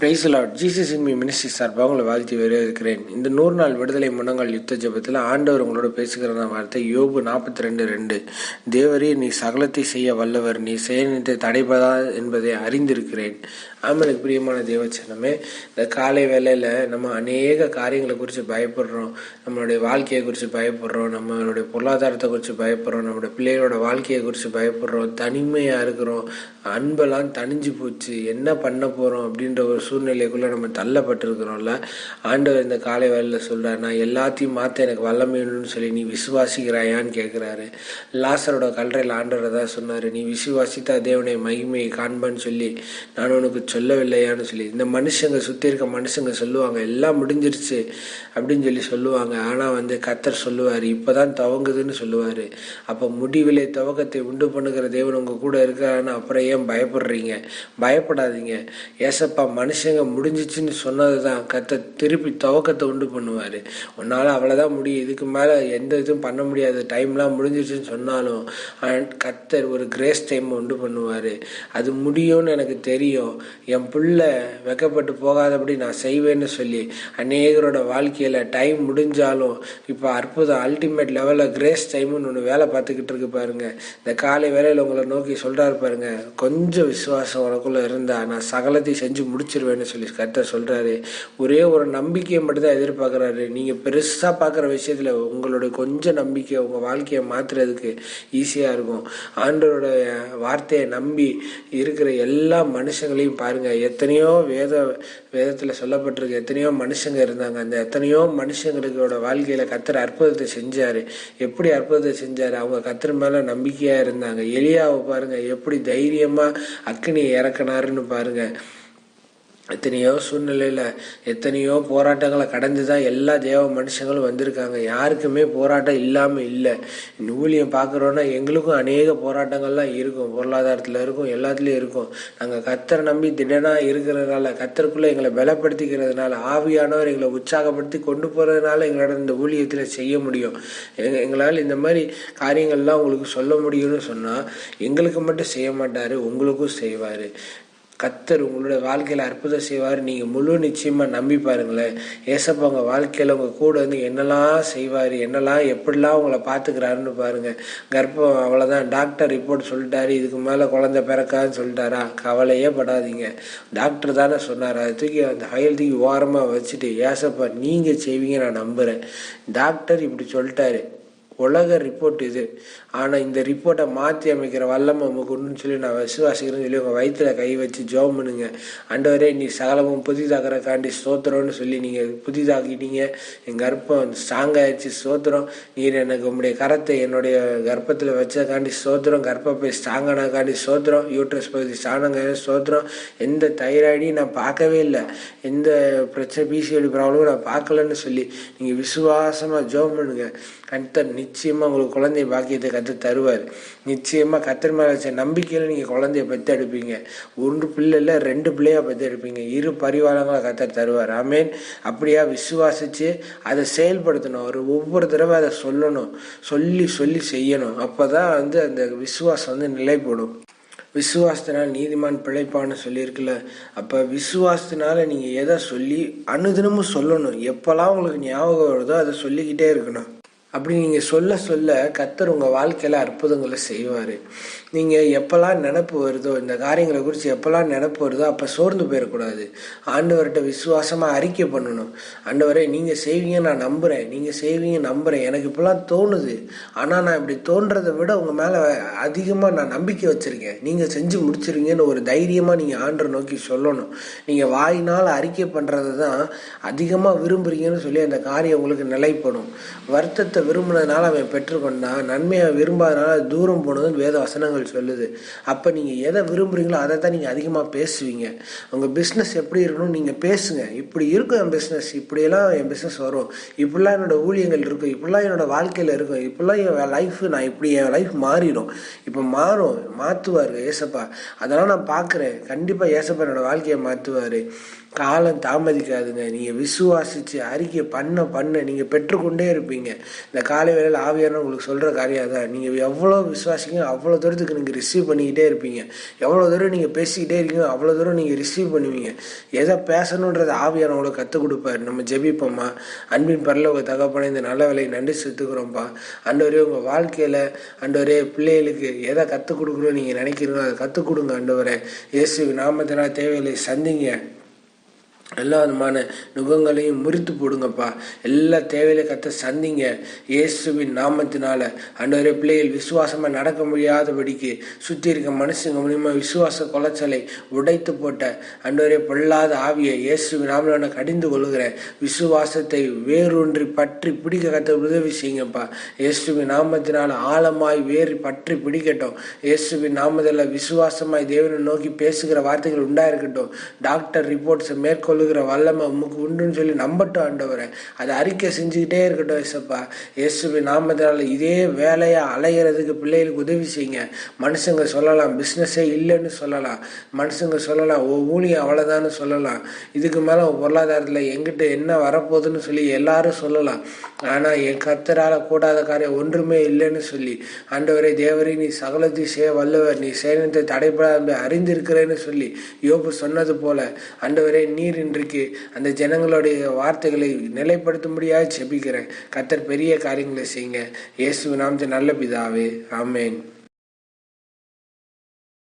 Price Lord. Jesus in me ministry சார்பாக உங்களை வாழ்த்தி வரவேற்கிறேன். இந்த 100 நாள் விடுதலை முன்னங்கள் யுத்த ஜெபத்தில் ஆண்டவர் உங்களோட பேசுகிற வார்த்தை யோபு 42:2. தேவரே, நீ சகலத்தை செய்ய வல்லவர், நீ செயலினத்தை தடைபடா என்பதை அறிந்திருக்கிறேன். ஆமனுக்கு பிரியமான தேவச்சனமே, இந்த காலை வேளையில் நம்ம அநேக காரியங்களை குறித்து பயப்படுறோம். நம்மளுடைய வாழ்க்கையை குறித்து பயப்படுறோம், நம்மளுடைய பொருளாதாரத்தை குறித்து பயப்படுறோம், நம்மளுடைய பிள்ளைகளோட வாழ்க்கையை குறித்து பயப்படுறோம், தனிமையாக இருக்கிறோம், அன்பெல்லாம் தனிஞ்சு போச்சு, என்ன பண்ண போகிறோம் அப்படின்ற ஒரு சூழ்நிலைக்குள்ளே நம்ம தள்ளப்பட்டிருக்கிறோம்ல. ஆண்டவர் இந்த காலை வேளையில் சொல்கிறார், நான் எல்லாத்தையும் மாற்ற எனக்கு வல்லமைன்னு சொல்லி நீ விசுவாசிக்கிறாயான்னு கேட்குறாரு. லாசரோட கல்லறையில் ஆண்டவர் தான் சொன்னார், நீ விசுவாசித்தா தேவனை மகிமையை காண்பான்னு சொல்லி நான் உனக்கு சொல்லவில்லையான்னு சொல்லி. இந்த மனுஷங்க சுற்றி இருக்க மனுஷங்க சொல்லுவாங்க எல்லாம் முடிஞ்சிருச்சு அப்படின்னு சொல்லி சொல்லுவாங்க. ஆனால் கர்த்தர் சொல்லுவார், இப்போதான் துவங்குதுன்னு சொல்லுவார். அப்போ முடிவிலே துவக்கத்தை உண்டு பண்ணுகிற தேவன் உங்கள் கூட இருக்கான்னு அப்புறம் ஏன் பயப்படுறீங்க? பயப்படாதீங்க. ஏசப்பா மனுஷங்க முடிஞ்சிச்சுன்னு சொன்னது தான் கர்த்தர் திருப்பி துவக்கத்தை உண்டு பண்ணுவார். உன்னால் அவ்வளோதான் முடியும், இதுக்கு மேலே எந்த இதுவும் பண்ண முடியாது, டைம்லாம் முடிஞ்சிச்சுன்னு சொன்னாலும் கர்த்தர் ஒரு கிரேஸ் டைம் உண்டு பண்ணுவார். அது முடியும்னு எனக்கு தெரியும், என் பிள்ளை வெக்கப்பட்டு போகாதபடி நான் செய்வேன்னு சொல்லி அநேகரோட வாழ்க்கையில் டைம் முடிஞ்சாலும் இப்போ அற்புதம் அல்டிமேட் லெவலில் கிரேஸ் டைம்னு ஒன்று வேலை பார்த்துக்கிட்டு இருக்கு பாருங்க. இந்த காலை வேலையில் உங்களை நோக்கி சொல்கிறாரு பாருங்க, கொஞ்சம் விசுவாசம் உனக்குள்ளே இருந்தால் நான் சகலத்தையும் செஞ்சு முடிச்சிருவேன்னு சொல்லி கர்த்தர் சொல்கிறாரு. ஒரே ஒரு நம்பிக்கையை மட்டும்தான் எதிர்பார்க்குறாரு. நீங்கள் பெருசாக பார்க்குற விஷயத்தில் உங்களுடைய கொஞ்சம் நம்பிக்கை உங்கள் வாழ்க்கையை மாற்றுறதுக்கு ஈஸியாக இருக்கும். ஆண்டவரோட வார்த்தையை நம்பி இருக்கிற எல்லா மனுஷங்களையும் பாருங்க, எத்தனையோ வேதத்தில் சொல்லப்பட்டிருக்கு, எத்தனையோ மனுஷங்க இருந்தாங்க. அந்த எத்தனையோ மனுஷங்களோட வாழ்க்கையில கர்த்தர் அற்புதத்தை செஞ்சாரு. எப்படி அற்புதத்தை செஞ்சாரு? அவங்க கர்த்தர் மேல நம்பிக்கையா இருந்தாங்க. எலியாவை பாருங்க, எப்படி தைரியமா அக்கினியை இறக்குனாருன்னு பாருங்க. எத்தனையோ சூழ்நிலையில் எத்தனையோ போராட்டங்களை கடந்து தான் எல்லா தேவ மனுஷங்களும் வந்திருக்காங்க. யாருக்குமே போராட்டம் இல்லாமல் இல்லை. ஊழியம் பார்க்குறோன்னா எங்களுக்கும் அநேக போராட்டங்கள்லாம் இருக்கும், பொருளாதாரத்தில் இருக்கும், எல்லாத்துலேயும் இருக்கும். நாங்கள் கர்த்தரை நம்பி திடனாக இருக்கிறதுனால, கர்த்தருக்குள்ளே எங்களை பலப்படுத்திக்கிறதுனால, ஆவியானவர் எங்களை உற்சாகப்படுத்தி கொண்டு போகிறதுனால எங்களோட இந்த ஊழியத்தில் செய்ய முடியும். எங்களால் இந்த மாதிரி காரியங்கள்லாம் உங்களுக்கு சொல்ல முடியும்னு சொன்னால் எங்களுக்கு மட்டும் செய்ய மாட்டார், உங்களுக்கும் செய்வார். கர்த்தர் உங்களோட வாழ்க்கையில் அற்புதம் செய்வார். நீங்கள் முழு நிச்சயமாக நம்பி பாருங்களேன். ஏசப்பா உங்கள் வாழ்க்கையில் உங்கள் கூட என்னெல்லாம் செய்வார், என்னெல்லாம் எப்படிலாம் உங்களை பார்த்துக்கிறாருன்னு பாருங்கள். கர்ப்பம் அவ்வளோதான், டாக்டர் ரிப்போர்ட் சொல்லிட்டாரு, இதுக்கு மேலே குழந்தை பிறக்காதுன்னு சொல்லிட்டாரா? கவலையே படாதீங்க. டாக்டர் தானே சொன்னார். அதை தூக்கி அந்த ஃபைல் தூக்கி ஓரமாக வச்சுட்டு, ஏசப்பா நீங்கள் செய்வீங்க நான் நம்புகிறேன். டாக்டர் இப்படி சொல்லிட்டாரு, உலக ரிப்போர்ட் இது, ஆனால் இந்த ரிப்போர்ட்டை மாற்றி அமைக்கிற வல்லமை நமக்கு ஒன்றுன்னு சொல்லி நான் விசுவாசிக்கிறேன்னு சொல்லி உங்கள் வயிற்றுல கை வச்சு ஜெபம் பண்ணுங்க. ஆண்டவரே, நீ சகலமும் புதிதாகிறக்காண்டி ஸ்தோத்திரம்னு சொல்லி நீங்கள் புதிதாக்கிட்டீங்க. என் கர்ப்பம் ஸ்ட்ராங்காகிடுச்சு, ஸ்தோத்திரம். நீர் எனக்கு உங்களுடைய கரத்தை என்னுடைய கர்ப்பத்தில் வச்சதுக்காண்டி ஸ்தோத்திரம். கர்ப்பப்பை ஸ்ட்ராங்கானக்காண்டி ஸ்தோத்திரம். யூட்ரஸ் பகுதி ஸ்ட்ராங்காக ஸ்தோத்திரம். எந்த தைராய்டையும் நான் பார்க்கவே இல்லை, எந்த பிரச்சனை பிசிஓடி ப்ராப்ளமும் நான் பார்க்கலன்னு சொல்லி நீங்கள் விசுவாசமாக ஜெபம் பண்ணுங்க. கர்த்தர் நிச்சயமாக உங்களுக்கு குழந்தைய பாக்கியத்தை கற்று தருவார். நிச்சயமாக கர்த்தர் மேலே வச்ச நம்பிக்கையில் நீங்கள் குழந்தைய பெற்றெடுப்பீங்க. 1 பிள்ளை இல்லை, 2 பிள்ளையா பெற்றெடுப்பீங்க. 2 பரிவாரங்களை கர்த்தர் தருவார். ஆமேன். அப்படியா விசுவாசிச்சு அதை செயல்படுத்தணும். ஒவ்வொரு தடவை அதை சொல்லணும், சொல்லி சொல்லி செய்யணும். அப்போ தான் அந்த விசுவாசம் நிலைப்படும். விசுவாசத்தினால் நீதிமான் பிழைப்பான்னு சொல்லியிருக்குல்ல. அப்போ விசுவாசத்தினால நீங்கள் எதை சொல்லி அனுதினமும் சொல்லணும். எப்போல்லாம் உங்களுக்கு ஞாபகம் வருதோ அதை சொல்லிக்கிட்டே இருக்கணும். அப்படி நீங்கள் சொல்ல சொல்ல கர்த்தர் உங்கள் வாழ்க்கையில் அற்புதங்களை செய்வார். நீங்கள் எப்போல்லாம் நினப்பு வருதோ, இந்த காரியங்களை குறித்து எப்போல்லாம் நினப்பு வருதோ அப்போ சோர்ந்து போயிடக்கூடாது. ஆண்டவர்கிட்ட விசுவாசமாக அறிக்கை பண்ணணும். ஆண்டவரே, நீங்கள் செய்வீங்க நான் நம்புகிறேன், நீங்கள் செய்வீங்க நம்புகிறேன், எனக்கு இப்போலாம் தோணுது, ஆனால் நான் இப்படி தோன்றதை விட உங்கள் மேலே அதிகமாக நான் நம்பிக்கை வச்சுருக்கேன், நீங்கள் செஞ்சு முடிச்சிருங்கன்னு ஒரு தைரியமாக நீங்கள் ஆண்டரை நோக்கி சொல்லணும். நீங்கள் வாயினால் அறிக்கை பண்ணுறது தான் அதிகமாக விரும்புகிறீங்கன்னு சொல்லி அந்த காரியம் உங்களுக்கு நிலைப்படும். வருத்தத்தை விரும்பினதுனால அவன் பெற்றுக்கொண்டான், நன்மையை விரும்பாதனால தூரம் போனதுன்னு வேத வசனங்கள் சொல்லுது. அப்போ நீங்கள் எதை விரும்புகிறீங்களோ அதை தான் நீங்கள் அதிகமாக பேசுவீங்க. உங்கள் பிஸ்னஸ் எப்படி இருக்கணும்னு நீங்கள் பேசுங்க. இப்படி இருக்கும் என் பிஸ்னஸ், இப்படியெல்லாம் என் பிஸ்னஸ் வரும், இப்படிலாம் என்னோட ஊழியங்கள் இருக்கும், இப்படிலாம் என்னோட வாழ்க்கையில் இருக்கும், இப்படிலாம் என் லைஃப், நான் இப்படி என் லைஃப் மாறிடும். இப்போ மாற்றுவார் ஏசப்பா. அதெல்லாம் நான் பார்க்குறேன். கண்டிப்பாக ஏசப்பா என்னோட வாழ்க்கையை மாற்றுவார். காலம் தாமதிக்காதுங்க. நீங்கள் விசுவாசித்து அறிக்கை பண்ண நீங்கள் பெற்றுக்கொண்டே இருப்பீங்க. இந்த காலை வேளையில் ஆவியானவர் உங்களுக்கு சொல்கிற காரியம் அதான். நீங்கள் எவ்வளோ விசுவாசிங்க அவ்வளோ தூரத்துக்கு நீங்கள் ரிசீவ் பண்ணிக்கிட்டே இருப்பீங்க. எவ்வளோ தூரம் நீங்கள் பேசிக்கிட்டே இருக்கீங்க அவ்வளோ தூரம் நீங்கள் ரிசீவ் பண்ணுவீங்க. எதை பேசணுன்றது ஆவியானவங்களை கற்றுக் கொடுப்பார். நம்ம ஜெபிப்போம்மா. அன்பின் பரலோக தகப்பனே, இந்த நல்ல வேலையை நன்றி செலுத்துக்கிறோம்ப்பா. ஆண்டவரே, உங்கள் வாழ்க்கையில் ஆண்டவரே பிள்ளைகளுக்கு எதை கற்றுக் கொடுக்கணும்னு நீங்கள் நினைக்கிறீங்களோ அதை கற்றுக் கொடுங்க ஆண்டவரே. இயேசு நாமத்தினால் தேவைகளை சந்திங்க. எல்லா விதமான நுகங்களையும் முறித்து போடுங்கப்பா. எல்லா தேவையில கத்த சந்திங்க இயேசுவின் நாமத்தினால. ஆண்டவரே, பிள்ளைகள் விசுவாசமா நடக்க முடியாதபடிக்கு சுற்றி இருக்க மனுஷங்க மூலியமா விசுவாச குலைச்சலை உடைத்து போட்ட ஆண்டவரே பொல்லாத ஆவியை இயேசுவின் நாமத்தினால கடிந்து கொள்கிறேன். விசுவாசத்தை வேரூன்றி பற்றி பிடிக்க கத்த உதவி செய்யுங்கப்பா. இயேசுவின் நாமத்தினால ஆழமாய் வேறு பற்றி பிடிக்கட்டும். இயேசுவின் நாமத்தில் விசுவாசமாய் தேவனை நோக்கி பேசுகிற வார்த்தைகள் உண்டாயிருக்கட்டும். டாக்டர் ரிப்போர்ட்ஸை மேற்கொள்ளுகிற வல்லமை உமக்கு உண்டுன்னு சொல்லி நம்பட்டும் ஆண்டவரே. அதை அறிக்கை செஞ்சுக்கிட்டே இருக்கட்டும் இயேசப்பா. இயேசுவின் நாமத்தினால இதே வேலையை அலைகிறதுக்கு பிள்ளைகளுக்கு உதவி செய்யுங்க. மனுஷங்க சொல்லலாம் பிஸ்னஸே இல்லைன்னு சொல்லலாம், மனுஷங்க சொல்லலாம் ஊழியம் அவ்வளோதான்னு சொல்லலாம், இதுக்கு மேலே பொருளாதாரத்தில் எங்கிட்ட என்ன வரப்போகுதுன்னு சொல்லி எல்லாரும் சொல்லலாம். ஆனால் என் கர்த்தரால் கூடாத காரியம் ஒன்றுமே இல்லைன்னு சொல்லி ஆண்டவரே தேவரே, நீ சகலத்தை செய்ய வல்லவர், நீ சேனத்தை தடைப்படாத அறிந்திருக்கிறேன்னு சொல்லி யோபு சொன்னது போல ஆண்டவரே, நீர் இன்றைக்கு அந்த ஜனங்களுடைய வார்த்தைகளை நிலைப்படுத்தும்படியாக ஜெபிக்கிறேன். கர்த்தர் பெரிய காரியங்களை செய்யுங்க. இயேசுவின் நாமத்தில் நல்ல பிதாவே, ஆமென்.